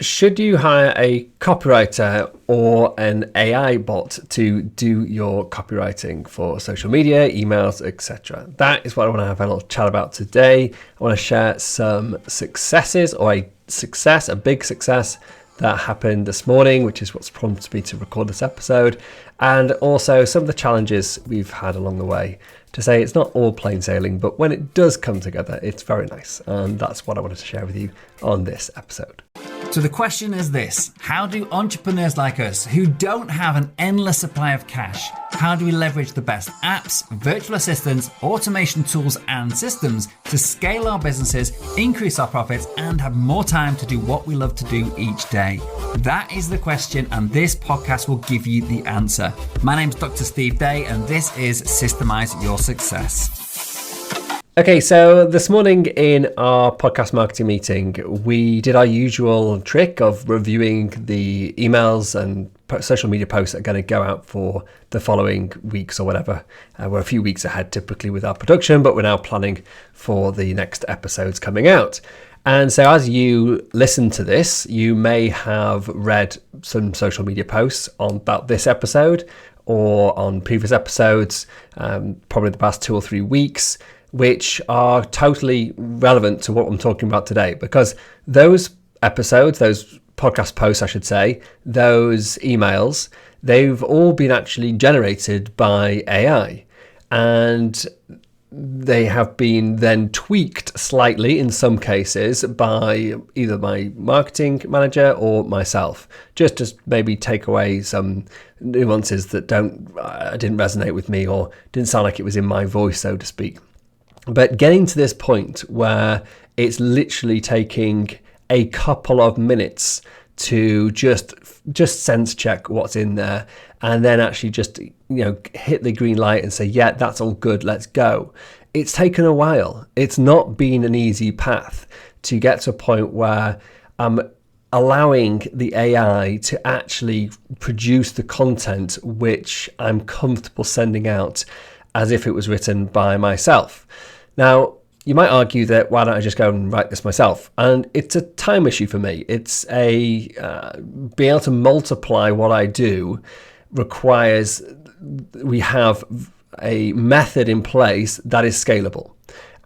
Should you hire a copywriter or an AI bot to do your copywriting for social media, emails, etc.? That is what I want to have a little chat about today. I want to share some successes or a big success that happened this morning, which is what's prompted me to record this episode, and also some of the challenges we've had along the way. To say it's not all plain sailing, but when it does come together, it's very nice. And that's what I wanted to share with you on this episode. So the question is this: how do entrepreneurs like us, who don't have an endless supply of cash, how do we leverage the best apps, virtual assistants, automation tools and systems to scale our businesses, increase our profits, and have more time to do what we love to do each day? That is the question, and this podcast will give you the answer. My name's Dr. Steve Day, and this is Systemize Your Success. Okay, so this morning in our podcast marketing meeting, we did our usual trick of reviewing the emails and social media posts that are going to go out for the following weeks or whatever. We're a few weeks ahead typically with our production, but we're now planning for the next episodes coming out. And so as you listen to this, you may have read some social media posts about this episode or on previous episodes, probably the past 2 or 3 weeks, which are totally relevant to what I'm talking about today, because those episodes, those podcast posts, I should say, those emails, they've all been actually generated by AI, and they have been then tweaked slightly in some cases by either my marketing manager or myself, just to maybe take away some nuances that didn't resonate with me or didn't sound like it was in my voice, so to speak. But getting to this point where it's literally taking a couple of minutes to just sense check what's in there, and then actually just hit the green light and say, yeah, that's all good, let's go. It's taken a while. It's not been an easy path to get to a point where I'm allowing the AI to actually produce the content which I'm comfortable sending out as if it was written by myself. Now, you might argue that why don't I just go and write this myself? And it's a time issue for me. It's being able to multiply what I do requires we have a method in place that is scalable.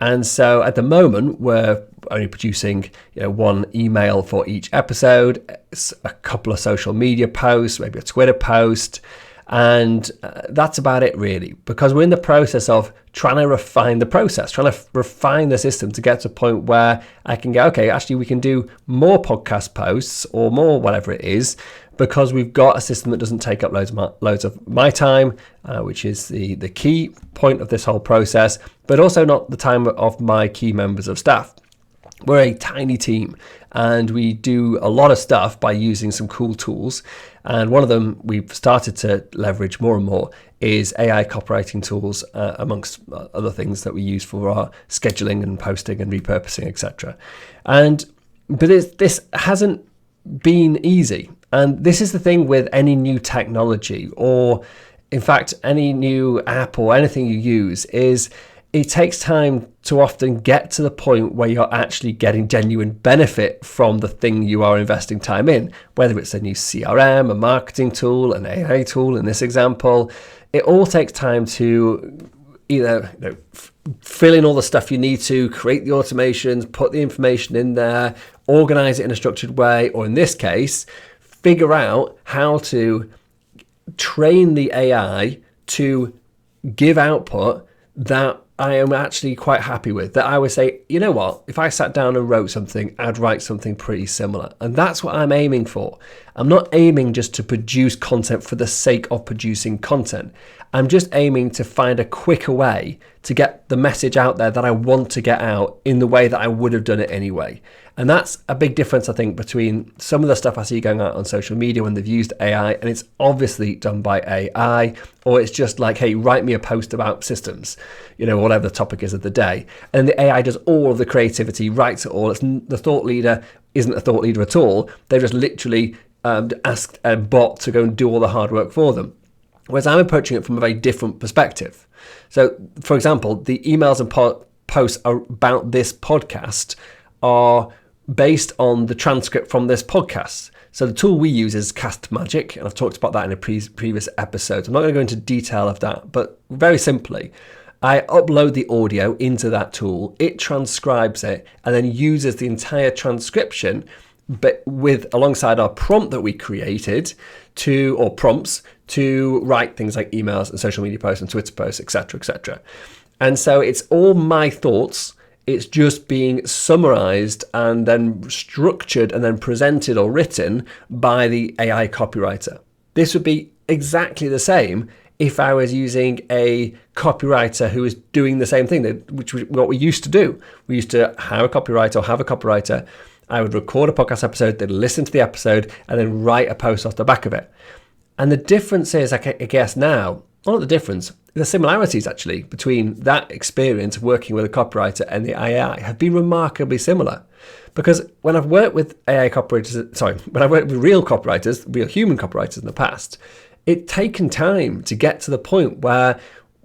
And so at the moment, we're only producing one email for each episode, a couple of social media posts, maybe a Twitter post, and that's about it really, because we're in the process of trying to refine the process, trying to refine the system to get to a point where I can go, okay, actually we can do more podcast posts or more whatever it is, because we've got a system that doesn't take up loads of my time, which is the key point of this whole process, but also not the time of my key members of staff. We're a tiny team and we do a lot of stuff by using some cool tools. And one of them we've started to leverage more and more is AI copywriting tools, amongst other things that we use for our scheduling and posting and repurposing, etc. But this hasn't been easy. And this is the thing with any new technology, or in fact, any new app or anything you use, is it takes time to often get to the point where you're actually getting genuine benefit from the thing you are investing time in, whether it's a new CRM, a marketing tool, an AI tool in this example. It all takes time to either fill in all the stuff you need to, create the automations, put the information in there, organize it in a structured way, or in this case, figure out how to train the AI to give output that I am actually quite happy with, that I would say, you know what, if I sat down and wrote something, I'd write something pretty similar. And that's what I'm aiming for. I'm not aiming just to produce content for the sake of producing content. I'm just aiming to find a quicker way to get the message out there that I want to get out in the way that I would have done it anyway. And that's a big difference, I think, between some of the stuff I see going out on social media when they've used AI and it's obviously done by AI, or it's just like, hey, write me a post about systems, whatever the topic is of the day. And the AI does all of the creativity, writes it all. The thought leader isn't a thought leader at all. They've just literally asked a bot to go and do all the hard work for them. Whereas I'm approaching it from a very different perspective. So, for example, the emails and posts about this podcast are based on the transcript from this podcast. So the tool we use is Cast Magic, and I've talked about that in a previous episode. I'm not going to go into detail of that, but very simply, I upload the audio into that tool, it transcribes it, and then uses the entire transcription, but alongside our prompt that we created or prompts to write things like emails and social media posts and Twitter posts, etc., etc. And so it's all my thoughts. It's just being summarized and then structured and then presented or written by the AI copywriter. This would be exactly the same if I was using a copywriter who is doing the same thing, which was what we used to do. We used to hire a copywriter or have a copywriter. I would record a podcast episode, they'd listen to the episode, and then write a post off the back of it. And the difference is, I guess now, not the difference, the similarities actually between that experience of working with a copywriter and the AI have been remarkably similar. Because when I've worked with when I've worked with real copywriters, real human copywriters in the past, it's taken time to get to the point where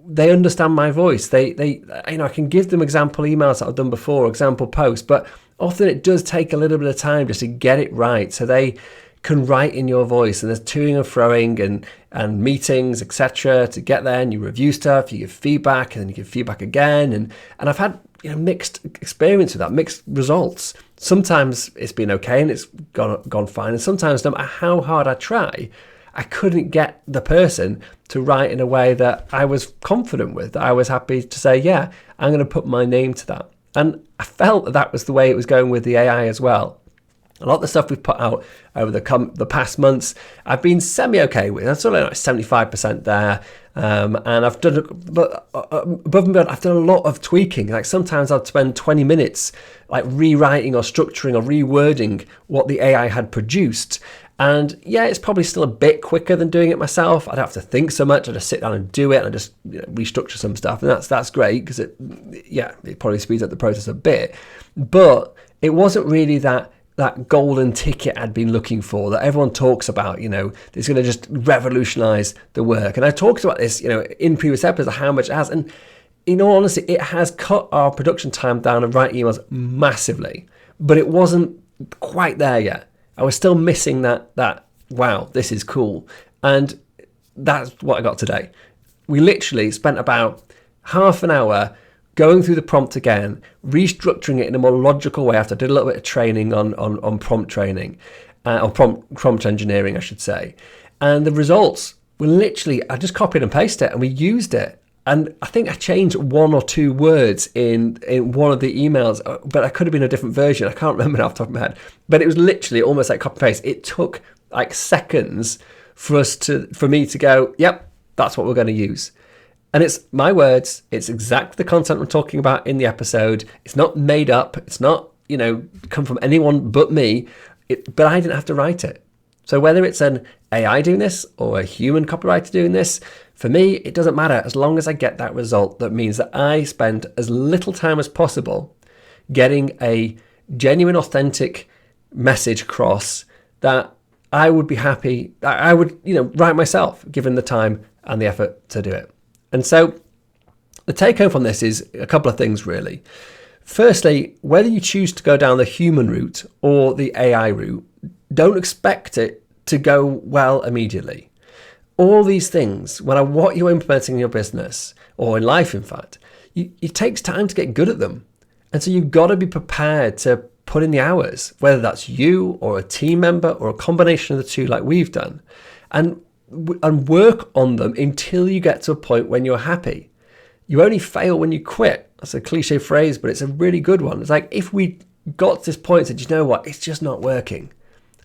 they understand my voice. I can give them example emails that I've done before, example posts, but often it does take a little bit of time just to get it right, so they can write in your voice, and there's toing and froing and meetings, etc., to get there, and you review stuff, you give feedback, and then you give feedback again, and I've had mixed experience with that, mixed results. Sometimes it's been okay and it's gone fine, and sometimes no matter how hard I try, I couldn't get the person to write in a way that I was confident with, that I was happy to say, yeah, I'm going to put my name to that. And I felt that was the way it was going with the AI as well. A lot of the stuff we've put out over the past months, I've been semi-okay with. That's only like 75% there. And I've done, but above and beyond, I've done a lot of tweaking. Like sometimes I'd spend 20 minutes like rewriting or structuring or rewording what the AI had produced. And yeah, it's probably still a bit quicker than doing it myself. I don't have to think so much. I just sit down and do it, and I just restructure some stuff, and that's great because it probably speeds up the process a bit. But it wasn't really that golden ticket I'd been looking for that everyone talks about. It's going to just revolutionize the work. And I talked about this, in previous episodes, how much it has. And in all honesty, it has cut our production time down and write emails massively, but it wasn't quite there yet. I was still missing that, wow, this is cool. And that's what I got today. We literally spent about half an hour going through the prompt again, restructuring it in a more logical way after I did a little bit of training on prompt training, or prompt engineering, I should say. And the results were literally, I just copied and pasted it and we used it. And I think I changed one or two words in one of the emails, but I could have been a different version. I can't remember off the top of my head. But it was literally almost like copy paste. It took like seconds for me to go, yep, that's what we're going to use. And it's my words. It's exactly the content we're talking about in the episode. It's not made up. It's not, come from anyone but me. But I didn't have to write it. So whether it's an AI doing this or a human copywriter doing this, for me, it doesn't matter as long as I get that result. That means that I spend as little time as possible getting a genuine, authentic message across that I would be happy, I would, write myself, given the time and the effort to do it. And so the take home from this is a couple of things, really. Firstly, whether you choose to go down the human route or the AI route, don't expect it to go well immediately. All these things, what you're implementing in your business or in life, in fact, it takes time to get good at them. And so you've got to be prepared to put in the hours, whether that's you or a team member or a combination of the two like we've done, and work on them until you get to a point when you're happy. You only fail when you quit. That's a cliche phrase, but it's a really good one. It's like if we got to this point and said, you know what, it's just not working.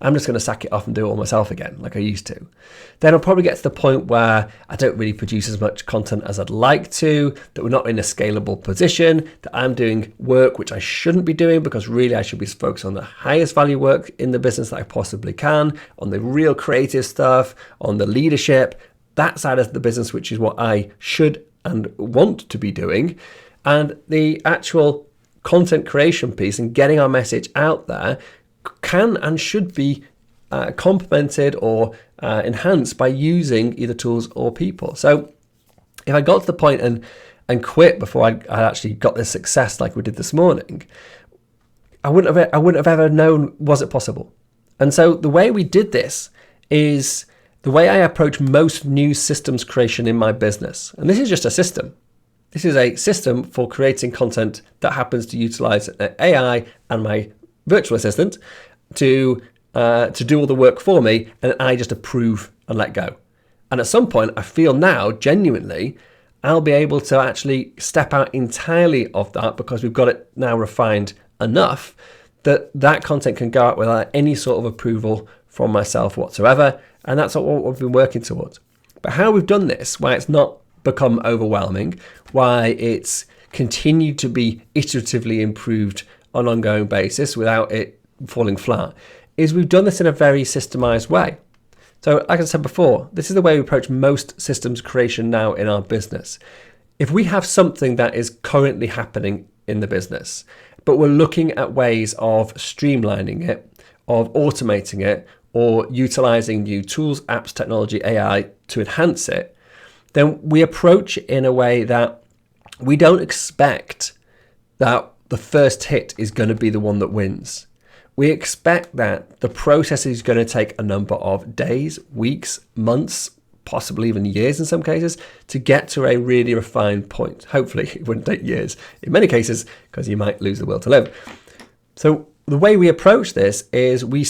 I'm just going to sack it off and do it all myself again, like I used to. Then I'll probably get to the point where I don't really produce as much content as I'd like to, that we're not in a scalable position, that I'm doing work which I shouldn't be doing because really I should be focused on the highest value work in the business that I possibly can, on the real creative stuff, on the leadership, that side of the business, which is what I should and want to be doing. And the actual content creation piece and getting our message out there can and should be complemented or enhanced by using either tools or people. So if I got to the point and quit before I actually got this success like we did this morning, I wouldn't have ever known was it possible. And so the way we did this is the way I approach most new systems creation in my business. And this is just a system. This is a system for creating content that happens to utilize AI and my virtual assistant to do all the work for me, and I just approve and let go. And at some point, I feel now, genuinely, I'll be able to actually step out entirely of that because we've got it now refined enough that that content can go out without any sort of approval from myself whatsoever. And that's what we've been working towards. But how we've done this, why it's not become overwhelming, why it's continued to be iteratively improved on an ongoing basis without it falling flat, is we've done this in a very systemized way. So like I said before, this is the way we approach most systems creation now in our business. If we have something that is currently happening in the business, but we're looking at ways of streamlining it, of automating it, or utilizing new tools, apps, technology, AI to enhance it, then we approach it in a way that we don't expect that the first hit is going to be the one that wins. We expect that the process is going to take a number of days, weeks, months, possibly even years in some cases, to get to a really refined point. Hopefully it wouldn't take years in many cases, because you might lose the will to live. So the way we approach this is we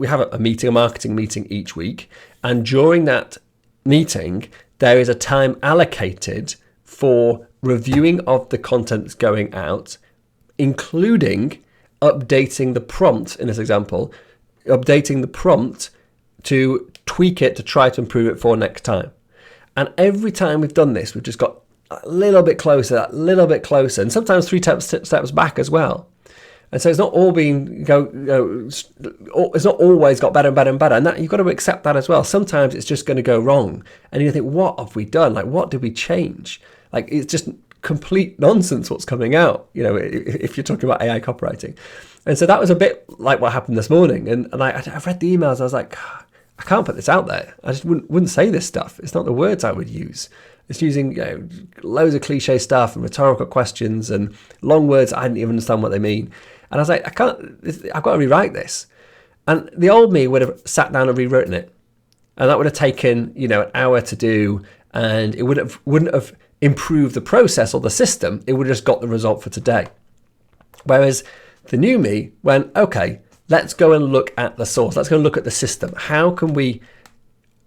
have a meeting, a marketing meeting each week. And during that meeting, there is a time allocated for reviewing of the content that's going out, including updating the prompt, in this example, updating the prompt to tweak it to try to improve it for next time. And every time we've done this, we've just got a little bit closer, and sometimes three steps back as well. And so it's not all it's not always got better and better and better. And that you've got to accept that as well. Sometimes it's just going to go wrong. And you think, what have we done? Like, what did we change? Like, it's just complete nonsense what's coming out, if you're talking about AI copywriting. And so that was a bit like what happened this morning. And I've read the emails. I was like, I can't put this out there. I just wouldn't say this stuff. It's not the words I would use. It's using loads of cliche stuff and rhetorical questions and long words I didn't even understand what they mean. And I was like, I've got to rewrite this. And the old me would have sat down and rewritten it. And that would have taken, an hour to do. And it wouldn't have improved the process or the system. It would have just got the result for today. Whereas the new me went, okay, let's go and look at the source. Let's go and look at the system. How can we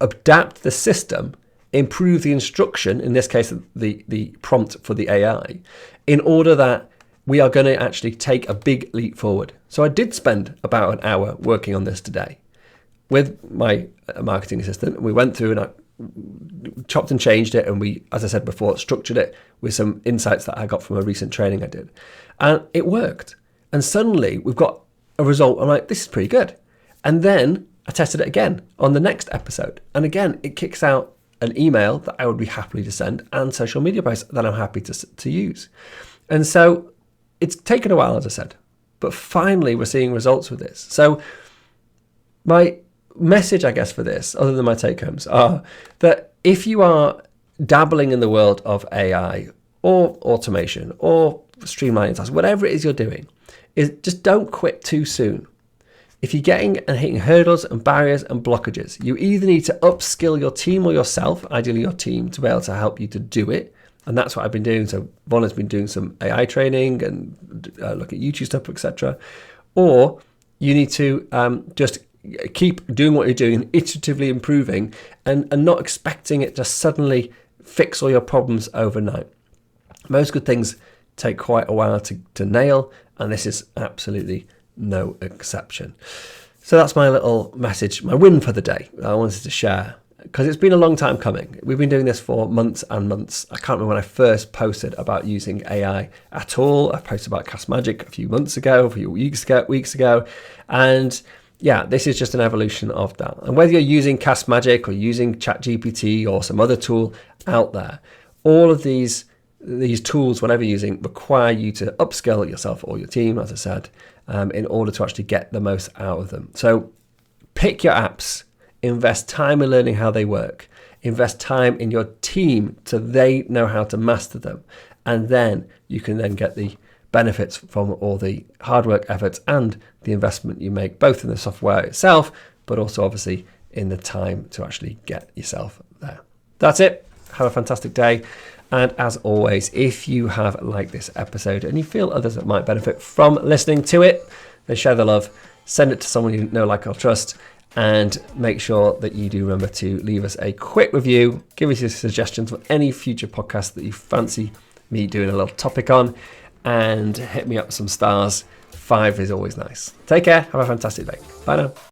adapt the system, improve the instruction, in this case, the prompt for the AI, in order that we are going to actually take a big leap forward. So I did spend about an hour working on this today with my marketing assistant. We went through and I chopped and changed it. And we, as I said before, structured it with some insights that I got from a recent training I did. And it worked. And suddenly we've got a result. I'm like, this is pretty good. And then I tested it again on the next episode. And again, it kicks out an email that I would be happy to send and social media posts that I'm happy to use. And so it's taken a while, as I said, but finally we're seeing results with this. So my message, I guess, for this, other than my take homes, are that if you are dabbling in the world of AI or automation or streamlining tasks, whatever it is you're doing, is just don't quit too soon. If you're getting and hitting hurdles and barriers and blockages, you either need to upskill your team or yourself, ideally your team, to be able to help you to do it. And that's what I've been doing. So Von has been doing some AI training and look at YouTube stuff, etc. Or you need to just keep doing what you're doing and iteratively improving and not expecting it to suddenly fix all your problems overnight. Most good things take quite a while to nail, and this is absolutely no exception. So that's my little message, my win for the day I wanted to share, because it's been a long time coming. We've been doing this for months and months. I can't remember when I first posted about using AI at all. I posted about Cast Magic a few months ago, a few weeks ago. And yeah, this is just an evolution of that. And whether you're using Cast Magic or using ChatGPT or some other tool out there, all of these tools, whatever you're using, require you to upskill yourself or your team, as I said, in order to actually get the most out of them. So pick your apps, invest time in learning how they work, invest time in your team so they know how to master them, and then you can then get the benefits from all the hard work, efforts, and the investment you make, both in the software itself, but also obviously in the time to actually get yourself there. That's it. Have a fantastic day. And as always, if you have liked this episode and you feel others that might benefit from listening to it, then share the love, send it to someone you know, like, or trust, and make sure that you do remember to leave us a quick review. Give us your suggestions for any future podcasts that you fancy me doing a little topic on, and hit me up with some stars. 5 is always nice. Take care. Have a fantastic day. Bye now.